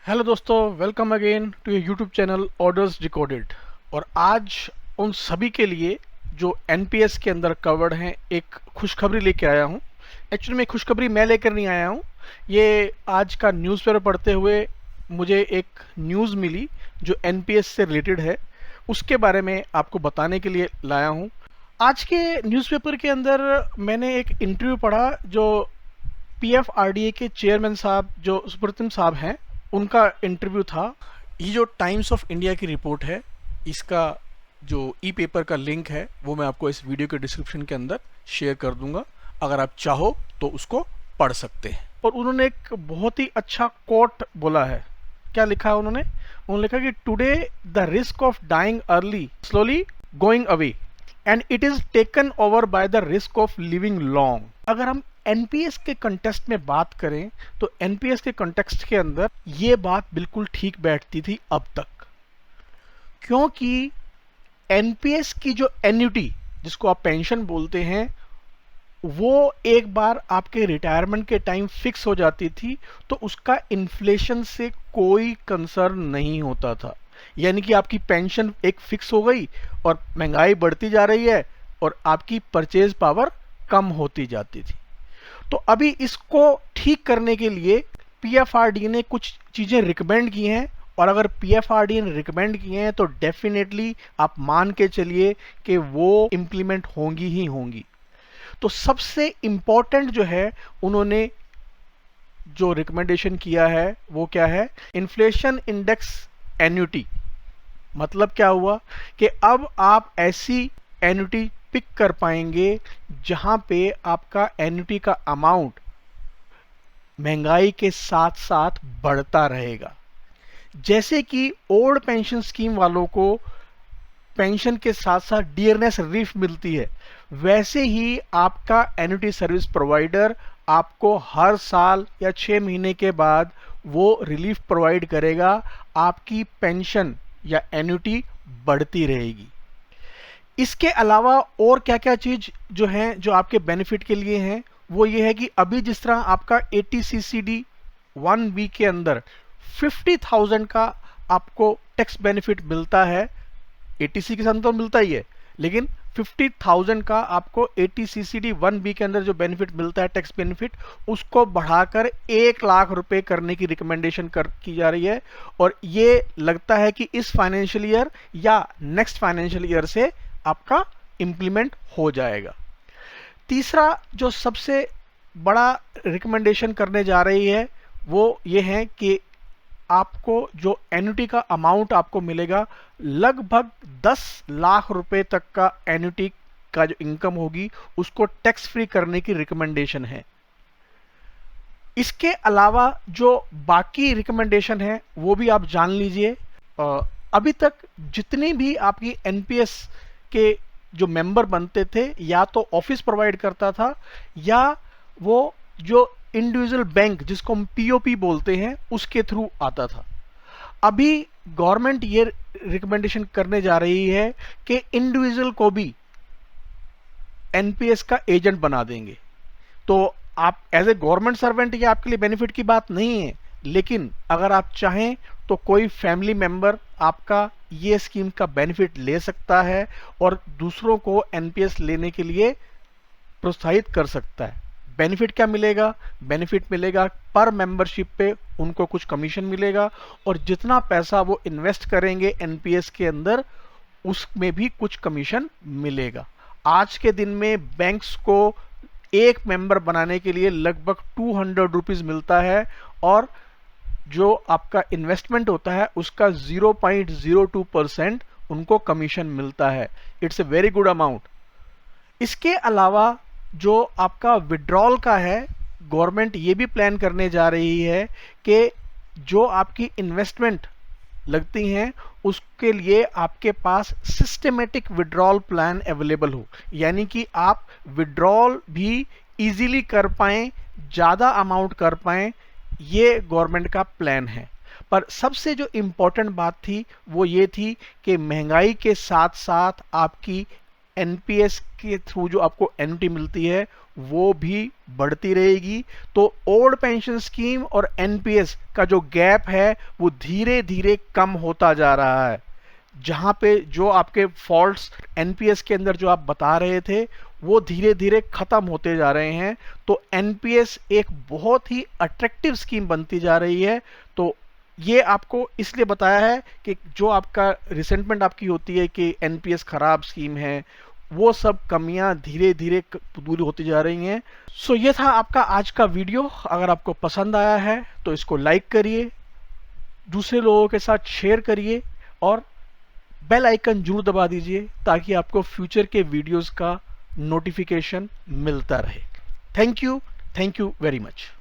Hello दोस्तों, welcome again to your YouTube channel orders decoded. और आज उन सभी के लिए जो एनपीएस के अंदर कवर्ड हैं एक खुशखबरी लेके आया हूँ। एक्चुअली में खुशखबरी मैं लेकर नहीं आया हूँ, ये आज का न्यूज़पेपर पढ़ते हुए मुझे एक न्यूज़ मिली जो एनपीएस से रिलेटेड है, उसके बारे में आपको बताने के लिए लाया हूँ। आज के न्यूज़पेपर के अंदर मैंने एक इंटरव्यू पढ़ा जो पीएफआरडीए के चेयरमैन साहब जो सुब्रतिम साहब हैं, उनका इंटरव्यू था। ये जो टाइम्स ऑफ इंडिया की रिपोर्ट है, इसका जो ई पेपर का लिंक है वो मैं आपको इस वीडियो के डिस्क्रिप्शन के अंदर शेयर कर दूंगा, अगर आप चाहो तो उसको पढ़ सकते हैं। और उन्होंने एक बहुत ही अच्छा कोट बोला है। क्या लिखा है उन्होंने लिखा कि today the risk of dying early slowly going away and it is taken over by the risk of living long. अगर हम एनपीएस के कंटेक्स्ट में बात करें तो एनपीएस के कंटेक्स्ट के अंदर ये बात बिल्कुल ठीक बैठती थी अब तक, क्योंकि एनपीएस की जो एन्युटी जिसको आप पेंशन बोलते हैं वो एक बार आपके रिटायरमेंट के टाइम फिक्स हो जाती थी, तो उसका इन्फ्लेशन से कोई कंसर्न नहीं होता था। यानी कि आपकी पेंशन एक फिक्स हो गई और महंगाई बढ़ती जा रही है और आपकी परचेज पावर कम होती जाती थी। तो अभी इसको ठीक करने के लिए पीएफआरडी ने कुछ चीज़ें रिकमेंड की हैं, और अगर पीएफआरडी ने रिकमेंड किए हैं तो डेफिनेटली आप मान के चलिए कि वो इम्प्लीमेंट होंगी ही होंगी। तो सबसे इम्पोर्टेंट जो है उन्होंने जो रिकमेंडेशन किया है वो क्या है, इन्फ्लेशन इंडेक्स एन्युटी। मतलब क्या हुआ कि अब आप ऐसी एन्युटी पिक कर पाएंगे जहां पे आपका एन्युटी का अमाउंट महंगाई के साथ साथ बढ़ता रहेगा। जैसे कि ओल्ड पेंशन स्कीम वालों को पेंशन के साथ साथ डियरनेस रिलीफ मिलती है, वैसे ही आपका एन्युटी सर्विस प्रोवाइडर आपको हर साल या 6 महीने के बाद वो रिलीफ प्रोवाइड करेगा। आपकी पेंशन या एन्युटी बढ़ती रहेगी। इसके अलावा और क्या क्या चीज जो है जो आपके बेनिफिट के लिए हैं वो ये है कि अभी जिस तरह आपका एटीसीसीडी 1 वीक के अंदर 50,000 का आपको टैक्स बेनिफिट मिलता है, एटीसी के साथ तो मिलता ही है, लेकिन 50,000 का आपको एटीसीसीडी 1 वीक के अंदर जो बेनिफिट मिलता है टैक्स बेनिफिट, उसको बढ़ाकर 1,00,000 रुपए करने की रिकमेंडेशन की जा रही है। और ये लगता है कि इस फाइनेंशियल ईयर या नेक्स्ट फाइनेंशियल ईयर से आपका इंप्लीमेंट हो जाएगा। तीसरा जो सबसे बड़ा रिकमेंडेशन करने जा रही है वो ये है कि आपको जो एन्युटी का अमाउंट आपको मिलेगा, लगभग 10 लाख रुपए तक का एन्युटी का जो इनकम होगी उसको टैक्स फ्री करने की रिकमेंडेशन है। इसके अलावा जो बाकी रिकमेंडेशन है वो भी आप जान लीजिए। अभी तक जितनी भी आपकी एनपीएस के जो मेंबर बनते थे, या तो ऑफिस प्रोवाइड करता था या वो जो इंडिविजुअल बैंक जिसको हम पीओपी बोलते हैं उसके थ्रू आता था। अभी गवर्नमेंट ये रिकमेंडेशन करने जा रही है कि इंडिविजुअल को भी एनपीएस का एजेंट बना देंगे। तो आप एज ए गवर्नमेंट सर्वेंट ये आपके लिए बेनिफिट की बात नहीं है, लेकिन अगर आप चाहें तो कोई फैमिली मेंबर आपका ये स्कीम का बेनिफिट ले सकता है और दूसरों को एनपीएस लेने के लिए प्रोत्साहित कर सकता है। बेनिफिट क्या मिलेगा? बेनिफिट मिलेगा पर मेंबरशिप पे उनको कुछ कमीशन मिलेगा, और जितना पैसा वो इन्वेस्ट करेंगे एनपीएस के अंदर उसमें भी कुछ कमीशन मिलेगा। आज के दिन में बैंक्स को एक मेंबर बनाने के लिए लगभग 200 रुपीज मिलता है, और जो आपका इन्वेस्टमेंट होता है उसका 0.02% उनको कमीशन मिलता है। It's a very good amount. इसके अलावा जो आपका विड्रॉल का है, गवर्नमेंट ये भी प्लान करने जा रही है कि जो आपकी इन्वेस्टमेंट लगती हैं उसके लिए आपके पास सिस्टमेटिक विड्रॉल प्लान अवेलेबल हो, यानी कि आप विड्रॉल भी इजीली कर पाएं, ज़्यादा अमाउंट कर पाएं। ये गवर्नमेंट का प्लान है। पर सबसे जो इम्पोर्टेंट बात थी वो ये थी कि महंगाई के साथ साथ आपकी एनपीएस के थ्रू जो आपको एन्युटी मिलती है वो भी बढ़ती रहेगी। तो ओल्ड पेंशन स्कीम और एनपीएस का जो गैप है वो धीरे धीरे कम होता जा रहा है। जहां पे जो आपके फॉल्ट्स एनपीएस के अंदर जो आप बता रहे थे वो धीरे धीरे खत्म होते जा रहे हैं। तो एनपीएस एक बहुत ही अट्रैक्टिव स्कीम बनती जा रही है। तो ये आपको इसलिए बताया है कि जो आपका रिसेंटमेंट आपकी होती है कि एनपीएस खराब स्कीम है, वो सब कमियां धीरे धीरे दूर होती जा रही हैं। सो ये था आपका आज का वीडियो। अगर आपको पसंद आया है तो इसको लाइक करिए, दूसरे लोगों के साथ शेयर करिए और बेल आइकन जरूर दबा दीजिए ताकि आपको फ्यूचर के वीडियोस का नोटिफिकेशन मिलता रहे। Thank you very much.